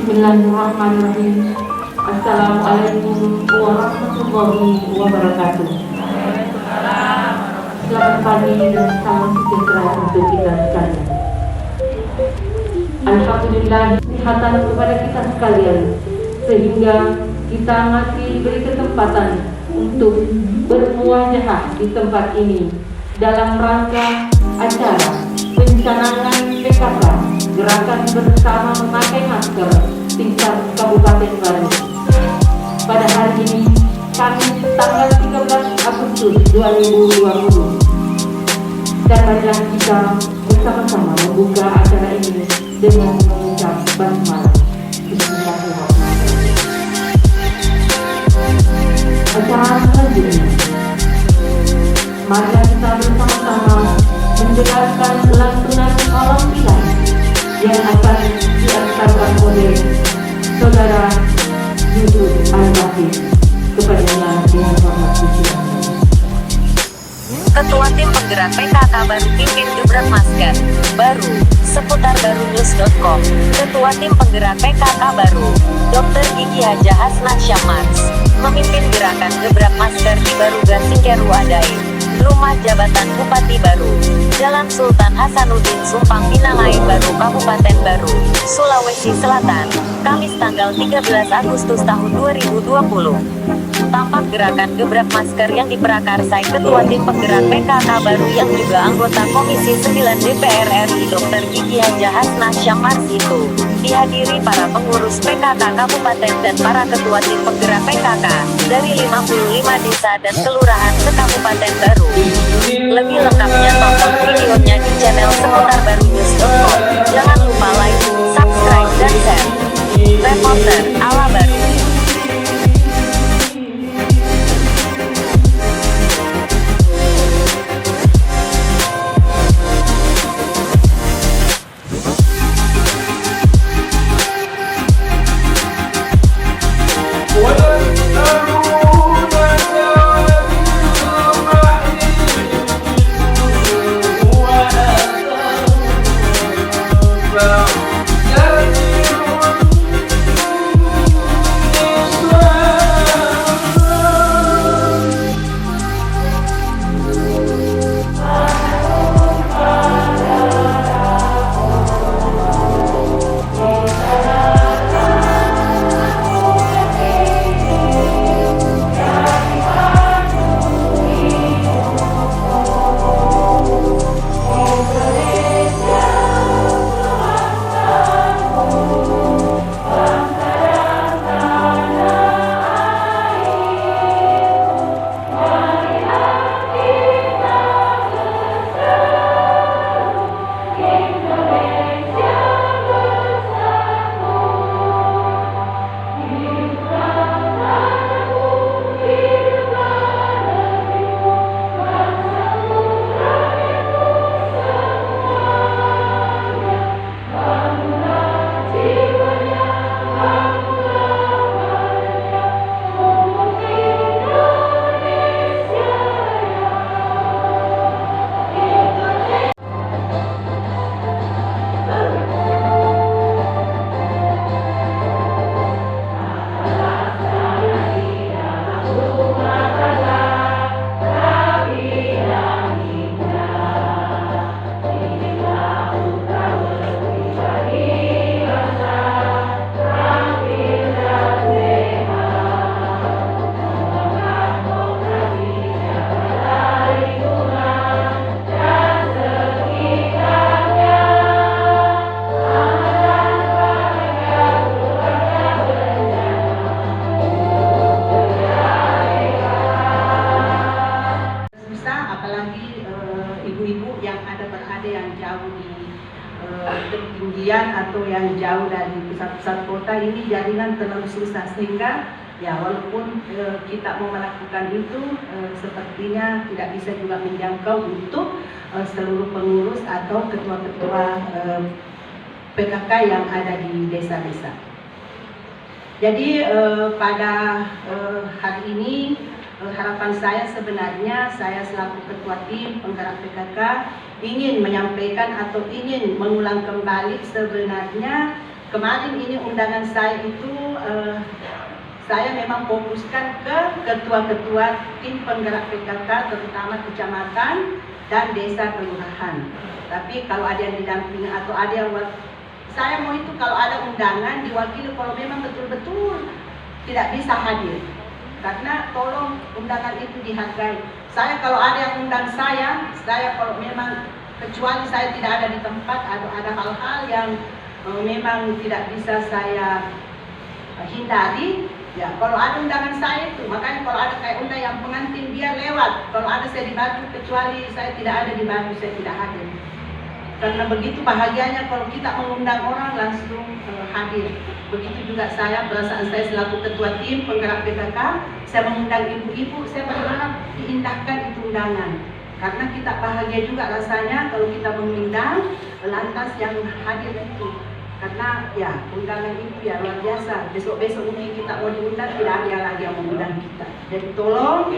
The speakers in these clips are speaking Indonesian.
Bismillahirrahmanirrahim. Assalamualaikum warahmatullahi wabarakatuh. Selamat pagi dan salam sejahtera untuk kita sekalian. Alhamdulillah kesehatan kepada kita sekalian, sehingga kita masih diberi kesempatan untuk bermuajahah di tempat ini dalam rangka acara pencanangan PKK Gerakan Bersama Memakai Masker tingkat Kabupaten Baru. Pada hari ini, Kamis tanggal 13 Agustus 2020. Dan marilah kita bersama-sama membuka acara ini dengan mengucap basmalah. Bismillahirrahmanirrahim. Acara selanjutnya, marilah kita bersama-sama mendengarkan lantunan malam ilahi yang akan diantarkan oleh Saudara Yusuf Al-Baqir. Kepadanya dengan hormat disilakan. Ketua Tim Penggerak PKK Baru pimpin gebrak masker baru seputar barunews.com. Ketua Tim Penggerak PKK Baru, Dr. Gigi Haja Hasnah Syamars, memimpin gerakan gebrak masker di Baruga Singkeru Adai, Rumah Jabatan Bupati Baru, Jalan Sultan Hasanuddin Sumpang Minalai Baru, Kabupaten Baru, Sulawesi Selatan, Kamis tanggal 13 Agustus tahun 2020. Tampak gerakan gebrak masker yang diprakarsai Ketua Tim Penggerak PKK Baru yang juga anggota Komisi 9 DPR RI Dr. Gigi Haja Hasnah Syamars itu dihadiri para pengurus PKK Kabupaten dan para ketua tim penggerak PKK dari 55 desa dan kelurahan se-Kabupaten Baru. Lebih lengkapnya tonton videonya di channel seputar barunews.com. Jangan lupa like, subscribe, dan share. Reporter Ala Baru. ibu-ibu yang berada yang jauh di ketinggian atau yang jauh dari pusat-pusat kota ini jaringan terlalu susah, sehingga ya walaupun kita mau melakukan itu sepertinya tidak bisa juga menjangkau untuk seluruh pengurus atau ketua-ketua PKK yang ada di desa-desa. Jadi pada hari ini harapan saya sebenarnya, saya selaku ketua tim penggerak PKK ingin menyampaikan atau ingin mengulang kembali sebenarnya kemarin ini undangan saya itu saya memang fokuskan ke ketua-ketua tim penggerak PKK terutama kecamatan dan desa kelurahan. Tapi kalau ada yang didampingi atau ada yang saya mau itu kalau ada undangan diwakili kalau memang betul-betul tidak bisa hadir. Karena tolong undangan itu dihargai. Saya kalau ada yang undang saya kalau memang kecuali saya tidak ada di tempat atau ada hal-hal yang memang tidak bisa saya hindari, ya kalau ada undangan saya itu, makanya kalau ada kayak undang yang pengantin dia lewat, kalau ada saya di Batu, kecuali saya tidak ada di Batu, saya tidak hadir. Karena begitu bahagianya kalau kita mengundang orang langsung hadir. Begitu juga saya, perasaan saya selaku ketua tim penggerak PKK, saya mengundang ibu-ibu, saya berharap diindahkan itu undangan. Karena kita bahagia juga rasanya kalau kita mengundang lantas yang hadir itu. Karena ya undangan itu ya luar biasa. Besok-besok mungkin kita mau diundang, tidak ada lagi yang mengundang kita. Jadi tolong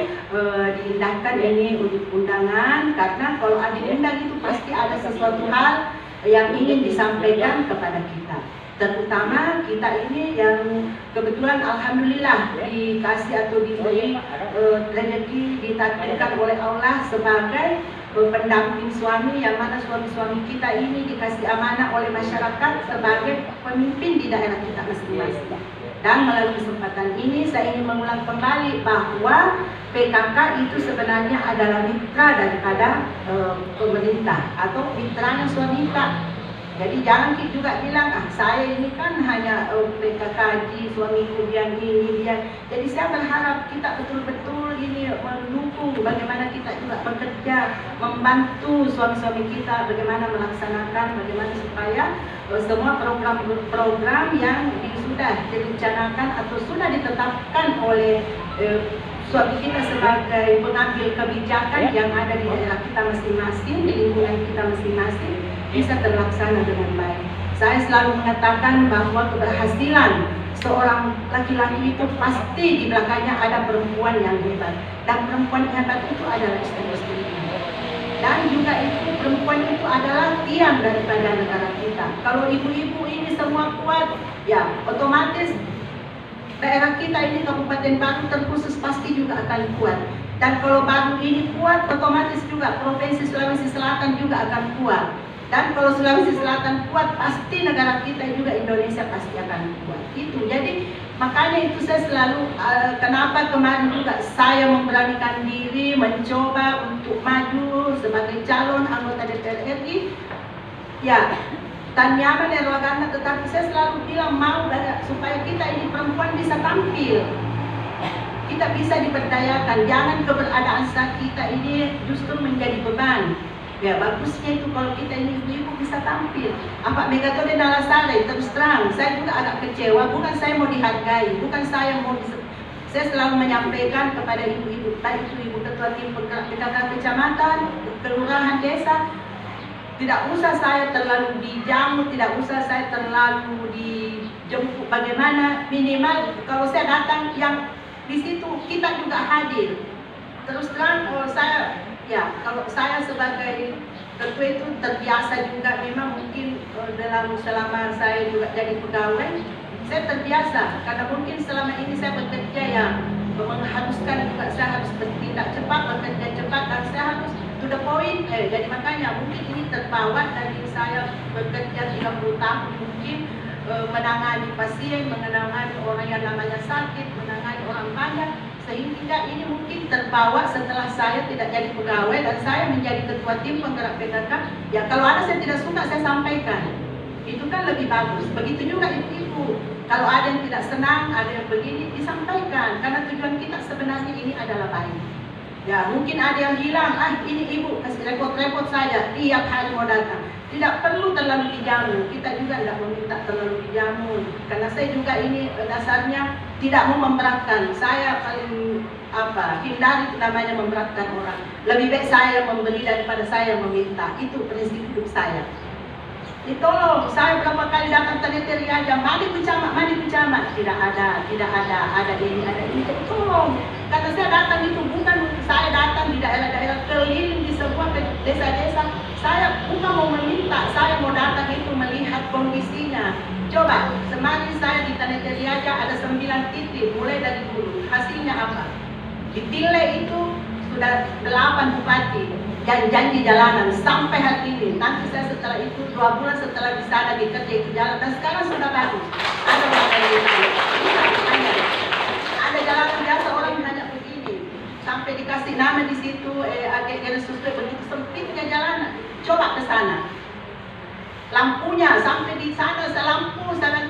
diindahkan ini untuk undangan, karena kalau ada diundang itu pasti ada sesuatu hal yang ingin disampaikan kepada kita. Terutama kita ini yang kebetulan alhamdulillah dikasih atau diberi rezeki ditakdirkan oleh Allah sebagai pendamping suami, yang mana suami-suami kita ini dikasih amanah oleh masyarakat sebagai pemimpin di daerah kita masing-masing. Dan melalui kesempatan ini saya ingin mengulang kembali bahwa PKK itu sebenarnya adalah mitra daripada pemerintah atau mitranya swasta. Jadi jangan kita juga bilang, saya ini kan hanya PKK, suamiku yang ini dia. Jadi saya berharap kita betul-betul ini mendukung bagaimana kita juga bekerja, membantu suami-suami kita bagaimana melaksanakan, bagaimana supaya semua program-program yang sudah direncanakan atau sudah ditetapkan oleh suami kita sebagai pengambil kebijakan yang ada di daerah kita masing-masing, di lingkungan kita masing-masing, bisa terlaksana dengan baik. Saya selalu mengatakan bahwa keberhasilan seorang laki-laki itu pasti di belakangnya ada perempuan yang hebat. Dan perempuan hebat itu adalah istri-istrinya. Dan juga itu perempuan itu adalah tiang daripada negara kita. Kalau ibu-ibu ini semua kuat, ya otomatis daerah kita ini Kabupaten Batu terkhusus pasti juga akan kuat. Dan kalau Batu ini kuat, otomatis juga Provinsi Sulawesi Selatan juga akan kuat. Dan kalau Sulawesi Selatan kuat, pasti negara kita juga Indonesia pasti akan kuat. Itu jadi makanya itu saya selalu kenapa kemarin juga saya memberanikan diri mencoba untuk maju sebagai calon anggota DPR RI. Ya, tan nyaman dan wagana, tetapi saya selalu bilang mau supaya kita ini perempuan bisa tampil. Kita bisa diberdayakan, jangan keberadaan saat kita ini justru menjadi beban. Ya bagusnya itu kalau kita ini ibu-ibu bisa tampil. Apa Megatode Nalasare, terus terang, saya juga agak kecewa, bukan saya mau dihargai, bukan saya mau saya selalu menyampaikan kepada ibu-ibu, baik itu ibu ketua tim penggerak PKK kecamatan, kelurahan, desa, tidak usah saya terlalu dijamu, tidak usah saya terlalu dijemput, bagaimana minimal kalau saya datang yang di situ kita juga hadir. Terus terang kalau saya sebagai ketua itu terbiasa juga, memang mungkin selama saya juga jadi pegawai, saya terbiasa karena mungkin selama ini saya bekerja yang mengharuskan juga saya harus bertindak cepat, bekerja cepat, dan saya harus to the point. Jadi makanya mungkin ini terbawa dari saya bekerja 30 tahun mungkin menangani pasien, menangani orang yang namanya sakit, menangani orang banyak, sehingga ini mungkin terbawa setelah saya tidak jadi pegawai dan saya menjadi ketua tim penggerak PKK. Ya kalau ada saya tidak suka saya sampaikan, itu kan lebih bagus. Begitu juga ibu-ibu, kalau ada yang tidak senang, ada yang begini, disampaikan, karena tujuan kita sebenarnya ini adalah baik. Ya mungkin ada yang bilang, ini ibu kasih repot-repot saja, tiap hari mau datang. Tidak perlu terlalu dijamu, kita juga tidak meminta terlalu dijamu. Karena saya juga ini dasarnya tidak mau memberatkan. Saya paling hindari namanya memberatkan orang. Lebih baik saya memberi daripada saya meminta. Itu prinsip hidup saya. Ditolong, saya berapa kali datang tadi aja, mari ku camat, tidak ada ini, tolong. Karena saya datang itu bukan saya datang di daerah-daerah keliling di sebuah desa-desa, saya bukan mau meminta, saya mau datang itu melihat kondisinya. Coba, semakin saya di Tanah Jariaja ada 9 titik, mulai dari dulu. Hasilnya apa? Di Tile itu sudah 8 bupati yang janji jalanan sampai hari ini. Nanti saya setelah itu 2 bulan setelah di sana dikerja itu jalan, dan sekarang sudah bagus. Ada berapa itu? Ada jalan biasa orang hanya begini, sampai dikasih nama di situ agen sesuai begitu sempitnya jalanan. Coba ke sana. Lampunya sampai di sana saya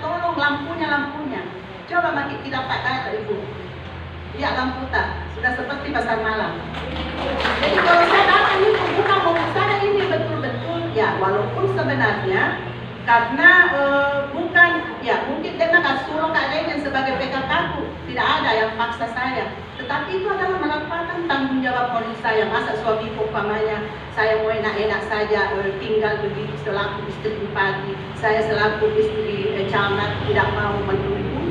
tolong lampunya. Coba makin kita pakai ibu. Ya lampu tak sudah seperti pasar malam. Jadi kalau saya datang itu bukan mau ke sana, ini betul-betul ya, walaupun sebenarnya karena bukan ya mungkin memang suruh keadaan sebagai PKK tidak ada yang paksa saya, tetapi itu adalah merupakan tanggung jawab polis saya. Masa suami umpamanya saya mau enak-enak saja tinggal begitu selaku istri bupati, saya selaku istri camat tidak mau menunggu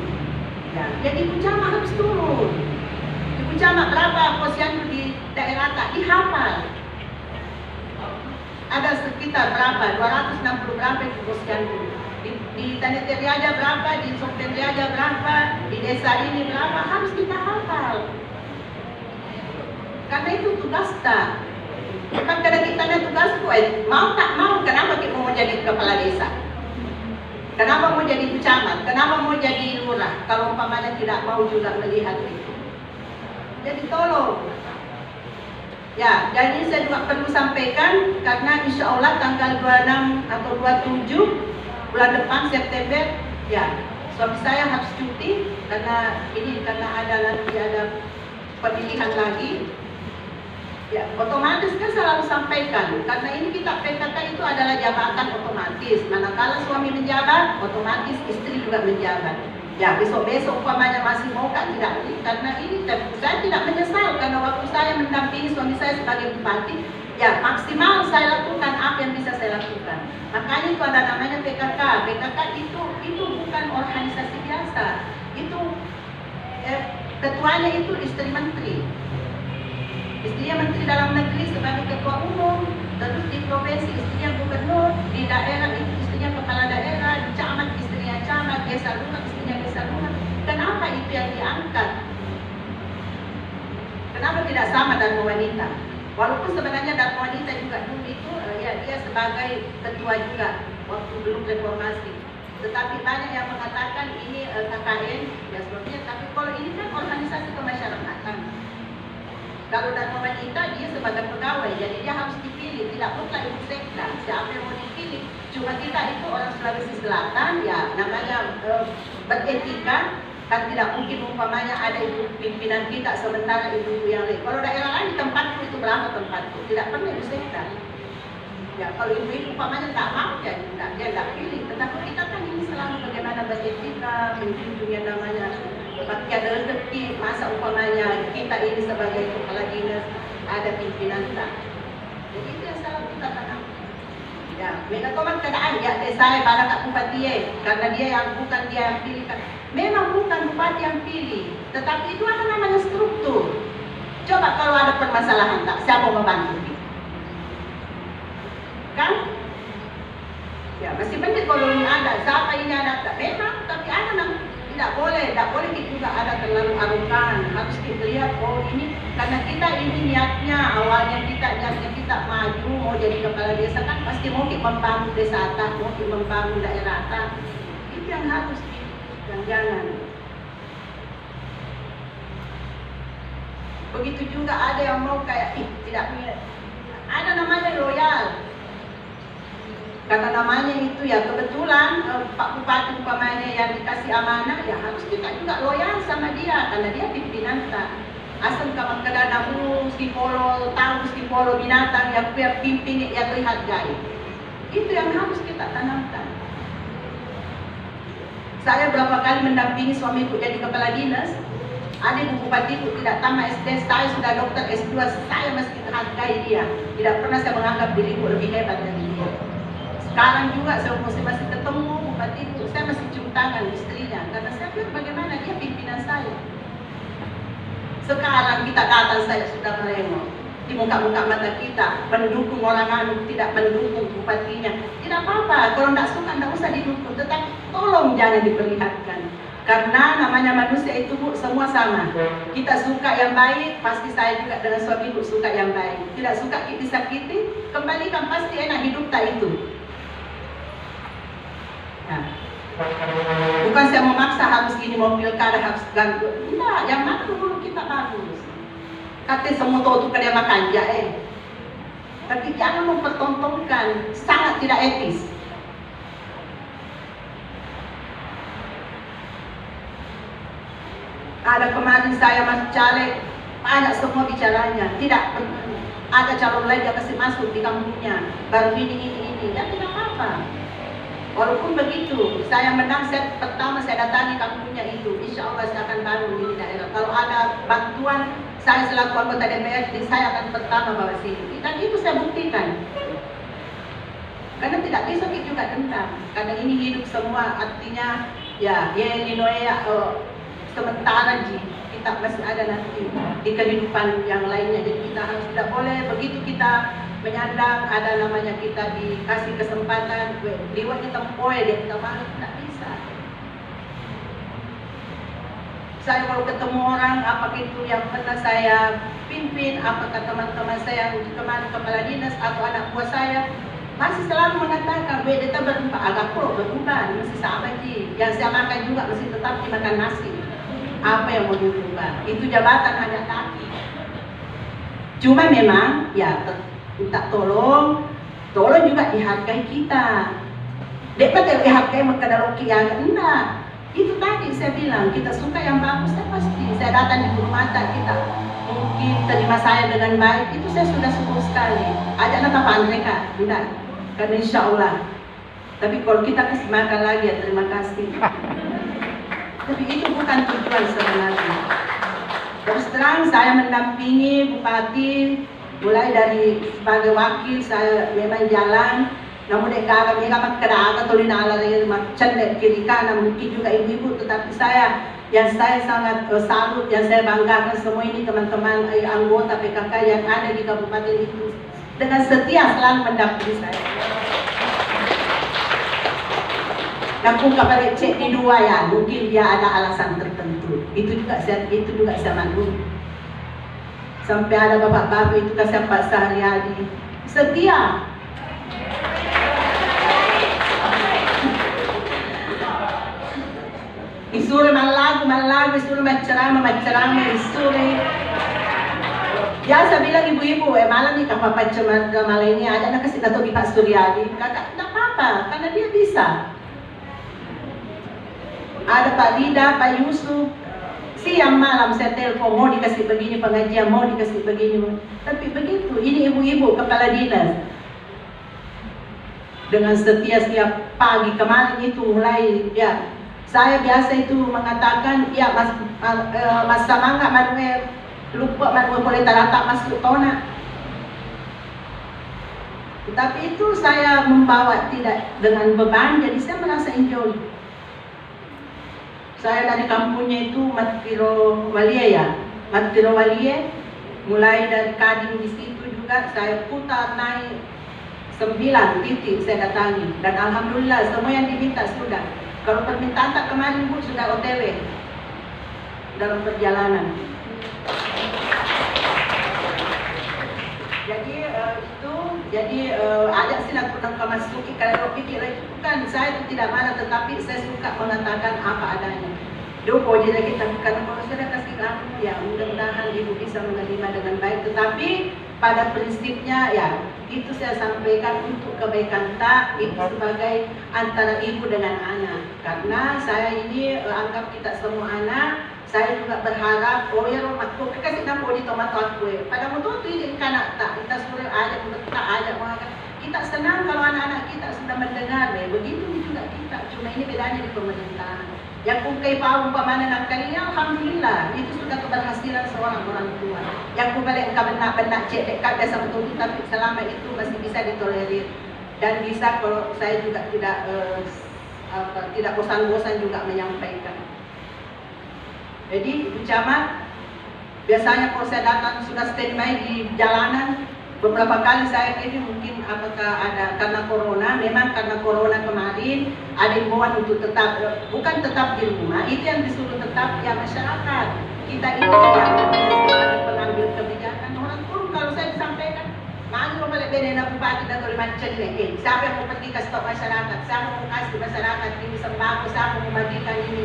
ya, jadi ibu camat harus turun. Ibu camat berapa posyandu di daerah tak dihafal, ada sekitar berapa 260 berapa itu posyandu di Tanah Jariaja berapa, di Sopeng Jariaja berapa, di desa ini berapa, harus kita hafal. Karena itu tugas tak. Bukan karena kita ada tugas mau tak mau, kenapa kita mau jadi kepala desa? Kenapa mau jadi camat? Kenapa mau jadi lurah? Kalau umpamanya tidak mau juga melihat itu. Jadi tolong. Ya, jadi saya juga perlu sampaikan karena insya Allah tanggal 26 atau 27 bulan depan September, ya suami saya harus cuti karena ada pemilihan lagi. Ya, otomatis kan selalu sampaikan karena ini kita PKK itu adalah jabatan otomatis. Manakala suami menjabat, otomatis istri juga menjabat. Ya, besok-besok umpamanya masih mau kan tidak, karena ini saya tidak menyesal karena waktu saya mendampingi suami saya sebagai bupati, ya maksimal saya lakukan apa yang bisa saya lakukan. Makanya itu ada namanya PKK. PKK itu bukan organisasi biasa. Itu ketuanya itu istri menteri. Istrinya menteri dalam negeri sebagai ketua umum, terus di provinsi istrinya gubernur, di daerah itu istrinya kepala daerah, di camat istrinya camat, desa lurah istrinya desa lurah. Kenapa itu yang diangkat? Kenapa tidak sama Dharma Wanita? Walaupun sebenarnya Dharma Wanita juga dulu itu ya dia sebagai ketua juga waktu belum reformasi. Tetapi banyak yang mengatakan ini KKN ya sebabnya. Tapi kalau ini kan organisasi kemasyarakatan. Kalau Dharma Wanita dia sebagai pegawai, jadi dia harus dipilih, tidak mutlak ibu sekda. Siapa yang mau dipilih? Cuma kita itu orang Sulawesi Selatan, ya namanya beretika. Kan tidak mungkin umpamanya ada ibu pimpinan kita sementara ibu yang lain. Kalau daerah lain di tempatku itu berapa tempatku? Tidak pernah ibu sekda. Ya kalau ibu umpamanya tidak mau ya dia tidak pilih. Tetapi kita kan ini selalu bagaimana beretika, menjunjung yang namanya bagi ada rezeki. Masa umpamanya kita ini sebagai kepala dinas ada pimpinan tak. Jadi itu yang selalu kita tanam. Ya, mereka komat keadaan ya saya pada Kak Bupati karena dia yang bukan dia yang pilih kan. Memang bukan bupati yang pilih, tetapi itu ada namanya struktur. Coba kalau ada permasalahan tak, siapa membantu? Kan? Ya masih penting kalau ini ada, siapa ini ada tak? Memang, tapi ada namanya. Tidak boleh juga ada terlalu arogan. Harus kita lihat, oh ini karena kita ini niatnya awalnya kita maju mau jadi kepala desa kan pasti mau kita membangun desa atas, mau kita membangun daerah atas. Itu yang harus jangan. Begitu juga ada yang mau kayak tidak punya. Ada namanya loyal. Karena namanya itu ya kebetulan Pak Bupati umpamanya yang dikasih amanah ya harus kita juga loyal sama dia karena dia pimpinan kita. Asal kawan kedanamu skipolo binatang yang punya pimpin yang dihargai. Itu yang harus kita tanamkan. Saya berapa kali mendampingi suamiku jadi kepala dinas. Ada ibu bupatiku tidak tamat SD, saya sudah dokter S2, saya masih hargai dia. Tidak pernah saya menganggap diriku lebih hebat dari dia. Sekarang juga saya masih ketemu bupati itu, saya masih cium tangan istrinya karena saya lihat bagaimana dia pimpinan saya. Sekarang kita datang saya sudah merengok di muka-muka mata kita, mendukung orang anu tidak mendukung bupatinya. Tidak apa-apa, kalau tidak suka tidak usah didukung, tetapi tolong jangan diperlihatkan. Karena namanya manusia itu Bu, semua sama. Kita suka yang baik, pasti saya juga dengan suami Bu suka yang baik. Tidak suka disakiti, kembalikan, pasti enak hidup tak itu. Nah, bukan saya memaksa harus gini, mau pilkada harus ganggu. Tidak, yang mana dulu kita bagus. Katanya semua tahu tuh dia makan ya Tapi jangan mempertontonkan, sangat tidak etis. Ada kemarin saya masuk caleg, banyak semua bicaranya. Tidak, ada calon lain yang kasih masuk di kampungnya. Baru ini, ya tidak apa-apa. Walaupun begitu, saya menang, pertama saya datangi kampungnya itu. Insya Allah saya akan bangun di daerah. Kalau ada bantuan, saya selaku anggota DPRD, saya akan pertama bawa sini. Dan itu saya buktikan. Karena tidak bisa kita juga dendam. Karena ini hidup semua, artinya ya, sementara kita masih ada nanti di kehidupan yang lainnya. Jadi kita harus tidak boleh begitu kita menyandang ada namanya kita dikasih kesempatan liwat kita poe dia kita malu, tidak bisa. Saya kalau ketemu orang apakah itu yang pernah saya pimpin, apakah teman-teman saya yang kemarin kepala dinas atau anak buah saya, masih selalu mengatakan kita berubah, agak berubah masih sama ji, yang saya makan juga masih tetap dimakan nasi. Apa yang mau diubah? Itu jabatan hanya kaki. Cuma memang ya minta tolong juga dihargai kita. Dekat dihargai mengkadaloki yang enggak. Itu tadi saya bilang kita suka yang bagus, saya pasti. Saya datang di rumah kita mungkin terima saya dengan baik, itu saya sudah syukur sekali. Ajak natapan mereka, tidak. Karena insya Allah. Tapi kalau kita kasih makan lagi ya terima kasih. Tapi itu bukan tujuan sebenarnya. Terus terang saya mendampingi bupati mulai dari sebagai wakil saya memang jalan. Namun mereka kerana tulin ala macam kiri kanan mungkin juga ibu-ibu, tetapi yang saya sangat salut, yang saya banggakan semua ini teman-teman anggota PKK yang ada di kabupaten itu dengan setia selalu mendampingi saya. Dan pun kepada cek di dua ya, mungkin dia ada alasan tertentu. Itu juga saya maklum. Sampai ada bapak-bapak itu kasih Pak Saharyadi setia. Disuruh malagu, disuruh ceramah, disuruh. Biasa bilang ibu-ibu, malam nih kapal ceramah ini ada nak kasih tahu Pak Suryadi. Kata tidak apa-apa, karena dia bisa. Ada Pak Lida, Pak Yusuf, siang malam saya telepon mau dikasih begini pengajian, mau dikasih begini. Tapi begitu, ini ibu-ibu kepala dinas dengan setia setiap pagi. Kemarin itu mulai ya saya biasa itu mengatakan ya mas Samangga Manuel lupa Manuel boleh tarata masuk tona. Tapi itu saya membawa tidak dengan beban, jadi saya merasa enjoy. Saya dari kampungnya itu Matpiro Walie ya, Matpiro Walie, mulai dari Kadin di situ juga saya putar naik 9 titik saya datangi, dan alhamdulillah semua yang diminta sudah. Kalau permintaan tak kemarin Bu sudah OTW dalam perjalanan. Jadi ajak silaturahmi masuki kalau pikir itu bukan saya itu tidak marah, tetapi saya suka mengatakan apa adanya. Dopo jadi kita bukan kalau sudah kasih kamu ya mudah-mudahan ibu bisa menerima dengan baik, tetapi pada prinsipnya ya itu saya sampaikan untuk kebaikan tak itu sebagai antara ibu dengan anak, karena saya ini anggap kita semua anak. Saya juga berharap, oh ya aku kasih nama di tomato aku. Pada waktu itu ini kanak tak kita suruh ajak tak ajak makan. Kita senang kalau anak-anak kita sudah mendengar, begitu juga kita. Cuma ini bedanya di pemerintahan. Yang kukai pau umpamana nak kalinya, alhamdulillah itu sudah keberhasilan seorang orang tua. Yang kubalik benak cek dekat biasa betul, tapi selama itu masih bisa ditolerir dan bisa kalau saya juga tidak bosan-bosan juga menyampaikan. Jadi Ibu Camat, biasanya kalau saya datang sudah standby di jalanan, beberapa kali saya ini mungkin apakah ada karena corona, memang karena corona kemarin ada himbauan untuk tetap, bukan tetap di rumah, itu yang disuruh tetap ya masyarakat. Kita ini yang sebagai pengambil kebijakan, orang turun kalau saya disampaikan, malu balik benena bupati dan kalimat celek, siapa yang mau pergi ke stok masyarakat, siapa mau kasih masyarakat ini sembako, siapa mau membagikan ini